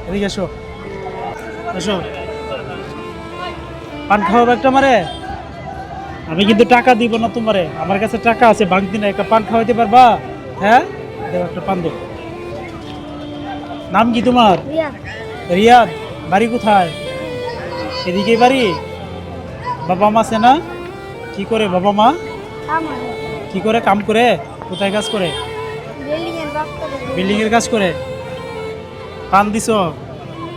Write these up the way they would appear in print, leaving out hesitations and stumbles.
এদিকে এসো, এসো। পান খাওয়াবো একটা মারে? আমি কিন্তু টাকা দিব না তোমারে, আমার কাছে টাকা আছে ভাঙতি না। একটা পান খাওয়াইতে পারবা? হ্যাঁ, দেব একটা পান দেব। নাম কি তোমার? রিয়াদ। বাড়ি কোথায়? এদিকেই বাড়ি? বাবা মা আছে না? কি করে বাবা মা? কি করে কাম করে? কোথায় কাজ করে? বিল্ডিং এর কাজ করে। পান দিছ?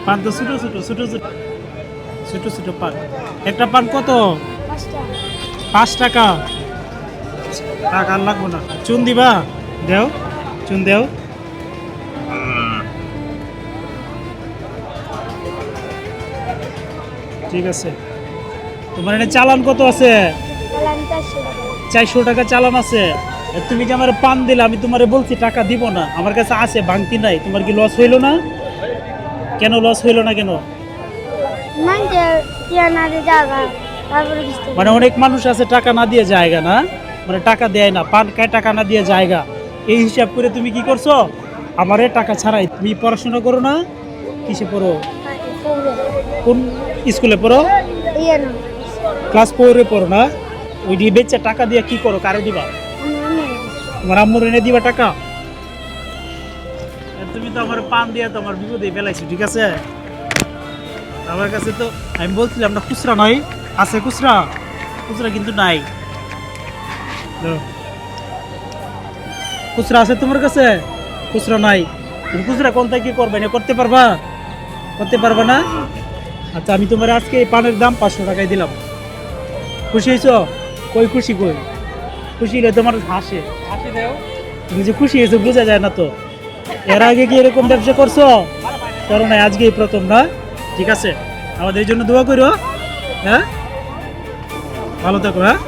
পান তো ছোট ছোট ছোট ছোট ছোট ছোট পান। একটা পান কত? 5 টাকা। টাকা আর লাগবো না। চুন দিবা? দেও, চুন দেও। ঠিক আছে। তোমার এখানে চালান কত আছে? 400 টাকা চালান আছে। তুমি যে আমার পান দিলে, আমি তোমারে বলছি টাকা দিব না, আমার কাছে আছে ভাঙতি নাই। তোমার কি লস হইলো না? কেন লস হইলো না কেন? মানে অনেক মানুষ আছে টাকা না দিয়ে জায়গা না, মানে টাকা দেয় না, পান খায় টাকা না দিয়ে জায়গা। এই হিসাব করে তুমি কি করছো? আমারে টাকা ছাড়াই। তুমি পড়াশোনা করো না? কিসে পড়ো? কোন স্কুলে পড়ো? ক্লাস 4-এ পড়ো না? ওই দিয়ে বেচে টাকা দিয়ে কি করো? কারো দিবা? তোমার আম্মুর এনে দিবা টাকা? তুমি তো আমার পান দিয়ে তোমার বিপদে ফেলাইছো, ঠিক আছে? আমার কাছে তো আমি বলছিলাম না খুচরা নয়, আছে খুচরা, খুচরা কিন্তু নাই। খুচরা আছে তোমার কাছে? খুচরা নাই। তুমি খুচরা কোনটা কি করবে না? করতে পারবা? করতে পারবা না? আচ্ছা, আমি তোমার আজকে এই পানের দাম 500 টাকায় দিলাম। খুশি হয়েছো? কই খুশি কই? খুশি হলে তোমার হাসে, হাসি দেও। তুমি যে খুশি হয়েছো বোঝা যায় না তো। এর আগে কি এরকম ব্যবসা করছো? করো না, আজকেই প্রথম না? ঠিক আছে, আমাদের জন্য দোয়া করো। হ্যাঁ, ভালো থাকো। হ্যাঁ।